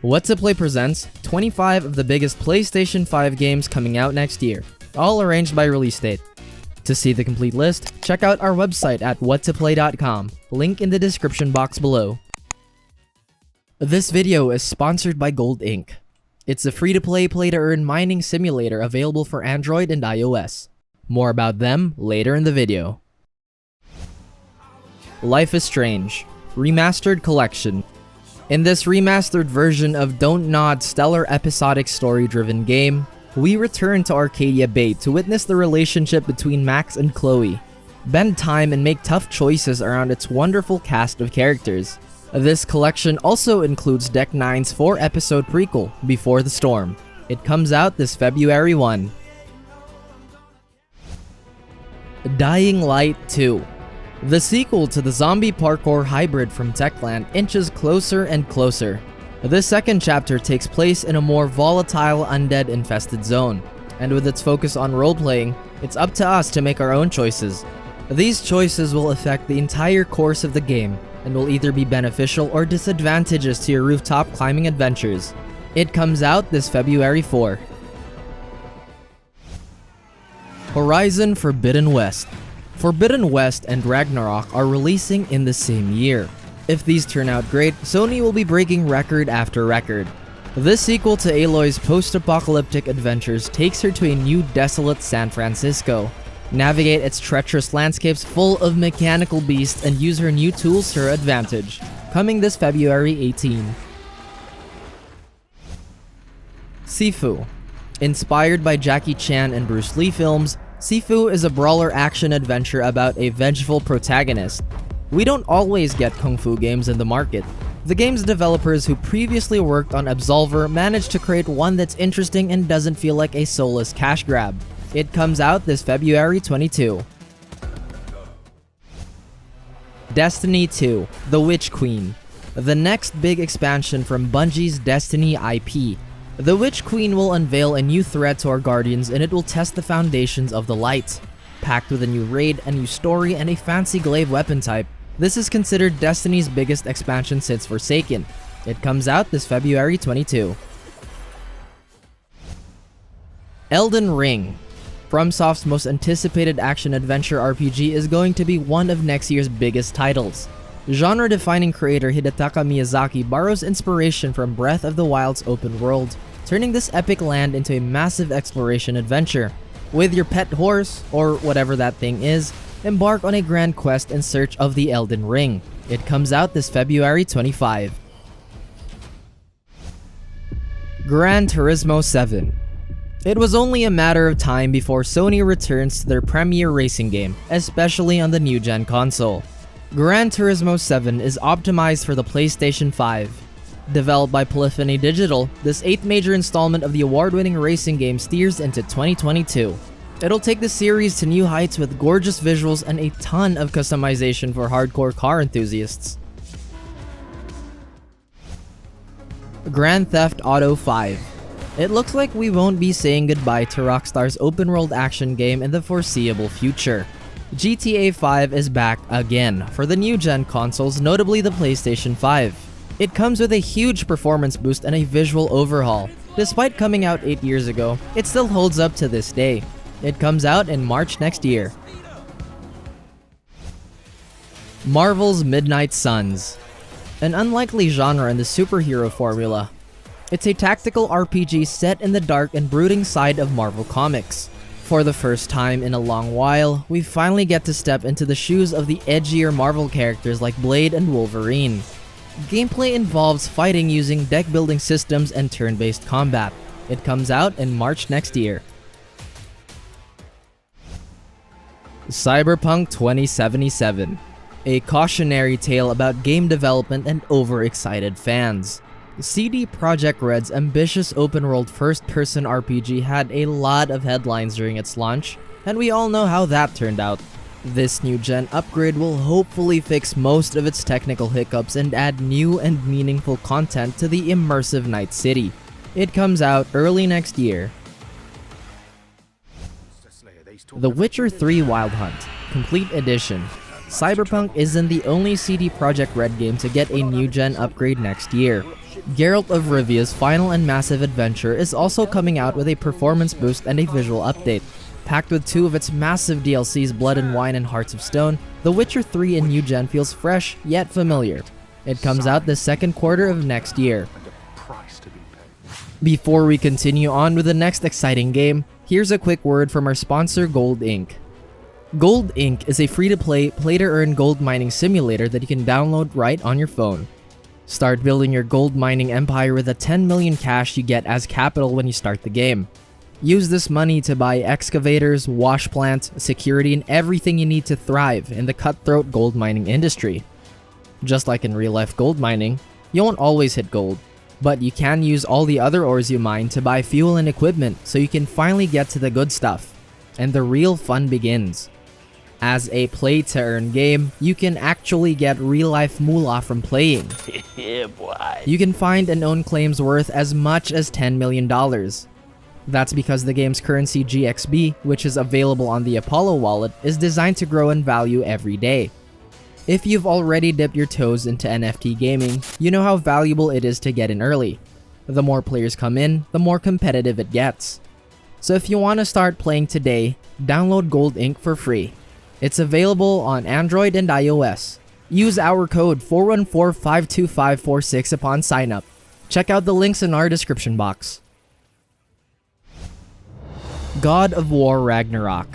What to Play presents 25 of the biggest PlayStation 5 games coming out next year, all arranged by release date. To see the complete list, check out our website at whattoplay.com, link in the description box below. This video is sponsored by Gold Inc. It's a free-to-play, play-to-earn mining simulator available for Android and iOS. More about them later in the video. Life is Strange Remastered Collection. In this remastered version of Don't Nod's stellar episodic story-driven game, we return to Arcadia Bay to witness the relationship between Max and Chloe, bend time and make tough choices around its wonderful cast of characters. This collection also includes Deck 9's 4-episode prequel, Before the Storm. It comes out this February 1. Dying Light 2. The sequel to the zombie parkour hybrid from Techland inches closer and closer. This second chapter takes place in a more volatile, undead-infested zone, and with its focus on role-playing, it's up to us to make our own choices. These choices will affect the entire course of the game, and will either be beneficial or disadvantageous to your rooftop climbing adventures. It comes out this February 4. Horizon Forbidden West. Forbidden West and Ragnarok are releasing in the same year. If these turn out great, Sony will be breaking record after record. This sequel to Aloy's post-apocalyptic adventures takes her to a new desolate San Francisco, navigate its treacherous landscapes full of mechanical beasts, and use her new tools to her advantage. Coming this February 18. Sifu. Inspired by Jackie Chan and Bruce Lee films, Sifu is a brawler action-adventure about a vengeful protagonist. We don't always get kung fu games in the market. The game's developers who previously worked on Absolver managed to create one that's interesting and doesn't feel like a soulless cash grab. It comes out this February 22. Destiny 2: The Witch Queen. The next big expansion from Bungie's Destiny IP. The Witch Queen will unveil a new threat to our guardians, and it will test the foundations of the light. Packed with a new raid, a new story, and a fancy glaive weapon type, this is considered Destiny's biggest expansion since Forsaken. It comes out this February 22. Elden Ring. FromSoft's most anticipated action-adventure RPG is going to be one of next year's biggest titles. Genre-defining creator Hidetaka Miyazaki borrows inspiration from Breath of the Wild's open world, turning this epic land into a massive exploration adventure. With your pet horse, or whatever that thing is, embark on a grand quest in search of the Elden Ring. It comes out this February 25. Gran Turismo 7. It was only a matter of time before Sony returns to their premier racing game, especially on the new-gen console. Gran Turismo 7 is optimized for the PlayStation 5. Developed by Polyphony Digital, this 8th major installment of the award-winning racing game steers into 2022. It'll take the series to new heights with gorgeous visuals and a ton of customization for hardcore car enthusiasts. Grand Theft Auto 5. It looks like we won't be saying goodbye to Rockstar's open-world action game in the foreseeable future. GTA 5 is back again for the new-gen consoles, notably the PlayStation 5. It comes with a huge performance boost and a visual overhaul. Despite coming out 8 years ago, it still holds up to this day. It comes out in March next year. Marvel's Midnight Suns. An unlikely genre in the superhero formula. It's a tactical RPG set in the dark and brooding side of Marvel Comics. For the first time in a long while, we finally get to step into the shoes of the edgier Marvel characters like Blade and Wolverine. Gameplay involves fighting using deck-building systems and turn-based combat. It comes out in March next year. Cyberpunk 2077. A cautionary tale about game development and overexcited fans. CD Projekt Red's ambitious open-world first-person RPG had a lot of headlines during its launch, and we all know how that turned out. This new-gen upgrade will hopefully fix most of its technical hiccups and add new and meaningful content to the immersive Night City. It comes out early next year. The Witcher 3 Wild Hunt Complete Edition. Cyberpunk isn't the only CD Projekt Red game to get a new-gen upgrade next year. Geralt of Rivia's final and massive adventure is also coming out with a performance boost and a visual update. Packed with 2 of its massive DLCs, Blood and Wine and Hearts of Stone, The Witcher 3 in new gen feels fresh yet familiar. It comes out the second quarter of next year. Before we continue on with the next exciting game, here's a quick word from our sponsor Gold Inc. Gold Inc. is a free-to-play, play-to-earn gold mining simulator that you can download right on your phone. Start building your gold mining empire with the 10 million cash you get as capital when you start the game. Use this money to buy excavators, wash plants, security, and everything you need to thrive in the cutthroat gold mining industry. Just like in real-life gold mining, you won't always hit gold, but you can use all the other ores you mine to buy fuel and equipment so you can finally get to the good stuff. And the real fun begins. As a play-to-earn game, you can actually get real-life moolah from playing. Yeah, boy. You can find and own claims worth as much as $10 million. That's because the game's currency GXB, which is available on the Apollo wallet, is designed to grow in value every day. If you've already dipped your toes into NFT gaming, you know how valuable it is to get in early. The more players come in, the more competitive it gets. So if you want to start playing today, download Gold Inc. for free. It's available on Android and iOS. Use our code 414-52546 upon sign-up. Check out the links in our description box. God of War Ragnarok.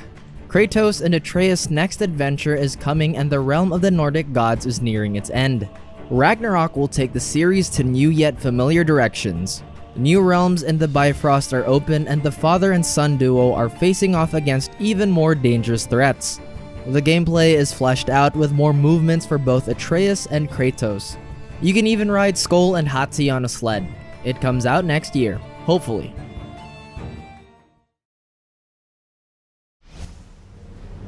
Kratos and Atreus' next adventure is coming and the realm of the Nordic gods is nearing its end. Ragnarok will take the series to new yet familiar directions. New realms in the Bifrost are open and the father and son duo are facing off against even more dangerous threats. The gameplay is fleshed out with more movements for both Atreus and Kratos. You can even ride Skoll and Hatzi on a sled. It comes out next year, hopefully.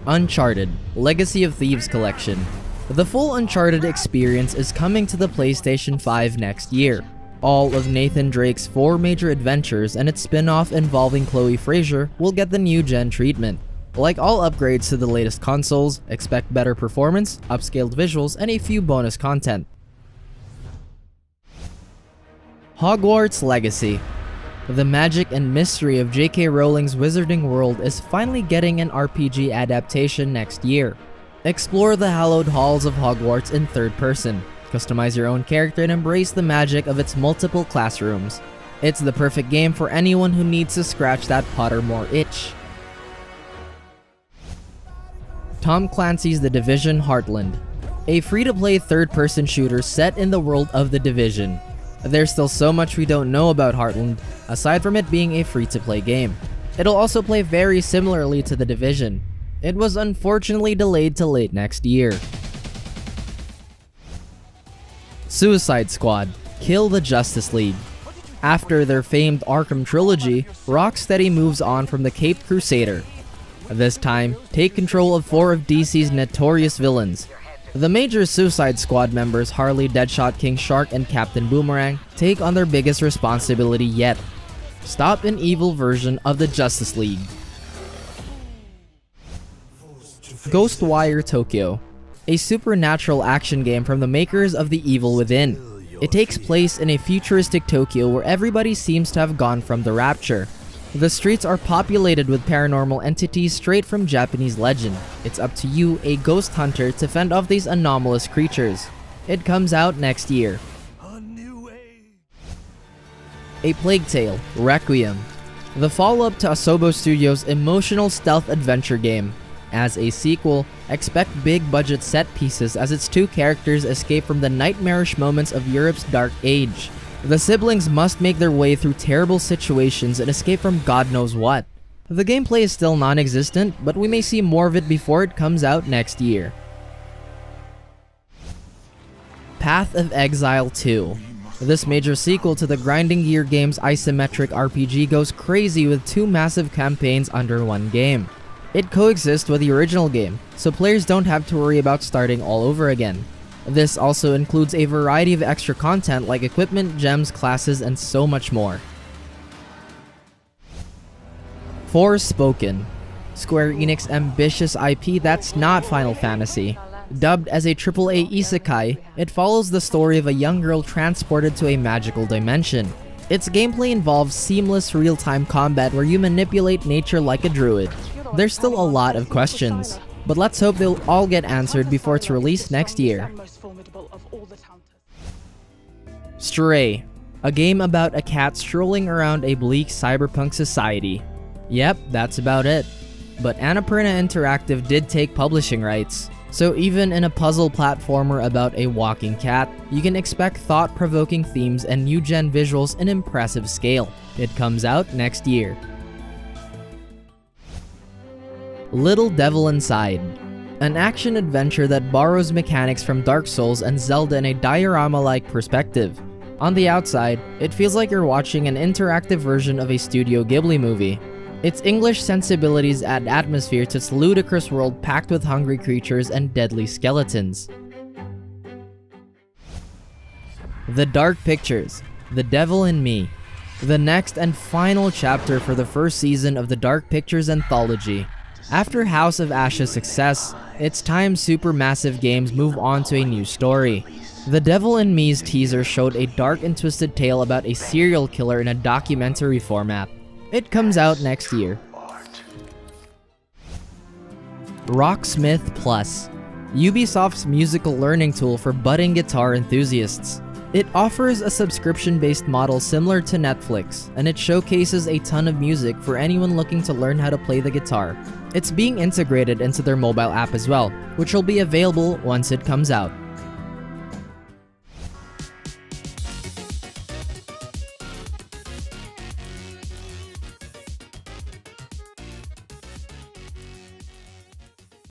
Uncharted Legacy of Thieves Collection. The full Uncharted experience is coming to the PlayStation 5 next year. All of Nathan Drake's 4 major adventures and its spin-off involving Chloe Frazer will get the new gen treatment. Like all upgrades to the latest consoles, expect better performance, upscaled visuals, and a few bonus content. Hogwarts Legacy. The magic and mystery of J.K. Rowling's Wizarding World is finally getting an RPG adaptation next year. Explore the hallowed halls of Hogwarts in third person, customize your own character, and embrace the magic of its multiple classrooms. It's the perfect game for anyone who needs to scratch that Pottermore itch. Tom Clancy's The Division Heartland. A free-to-play third-person shooter set in the world of The Division. There's still so much we don't know about Heartland, aside from it being a free-to-play game. It'll also play very similarly to The Division. It was unfortunately delayed to late next year. Suicide Squad: Kill the Justice League. After their famed Arkham trilogy, Rocksteady moves on from the Caped Crusader. This time, take control of 4 of DC's notorious villains. The major Suicide Squad members Harley, Deadshot, King Shark, and Captain Boomerang take on their biggest responsibility yet: stop an evil version of the Justice League. Ghostwire Tokyo. A supernatural action game from the makers of The Evil Within. It takes place in a futuristic Tokyo where everybody seems to have gone from the rapture. The streets are populated with paranormal entities straight from Japanese legend. It's up to you, a ghost hunter, to fend off these anomalous creatures. It comes out next year. A Plague Tale: Requiem. The follow-up to Asobo Studios' emotional stealth adventure game. As a sequel, expect big-budget set pieces as its 2 characters escape from the nightmarish moments of Europe's dark age. The siblings must make their way through terrible situations and escape from God knows what. The gameplay is still non-existent, but we may see more of it before it comes out next year. Path of Exile 2. This major sequel to the Grinding Gear game's isometric RPG goes crazy with 2 massive campaigns under one game. It coexists with the original game, so players don't have to worry about starting all over again. This also includes a variety of extra content like equipment, gems, classes, and so much more. Forspoken. Square Enix ambitious IP that's not Final Fantasy. Dubbed as a AAA isekai, it follows the story of a young girl transported to a magical dimension. Its gameplay involves seamless real-time combat where you manipulate nature like a druid. There's still a lot of questions, but let's hope they'll all get answered before it's released next year. Stray, a game about a cat strolling around a bleak cyberpunk society. Yep, that's about it. But Annapurna Interactive did take publishing rights, so even in a puzzle platformer about a walking cat, you can expect thought-provoking themes and new-gen visuals in impressive scale. It comes out next year. Little Devil Inside, an action-adventure that borrows mechanics from Dark Souls and Zelda in a diorama-like perspective. On the outside, it feels like you're watching an interactive version of a Studio Ghibli movie. Its English sensibilities add atmosphere to its ludicrous world packed with hungry creatures and deadly skeletons. The Dark Pictures, The Devil in Me, the next and final chapter for the first season of the Dark Pictures anthology. After House of Ashes' success, it's time Supermassive Games move on to a new story. The Devil in Me's teaser showed a dark and twisted tale about a serial killer in a documentary format. It comes out next year. Rocksmith Plus, Ubisoft's musical learning tool for budding guitar enthusiasts. It offers a subscription-based model similar to Netflix, and it showcases a ton of music for anyone looking to learn how to play the guitar. It's being integrated into their mobile app as well, which will be available once it comes out.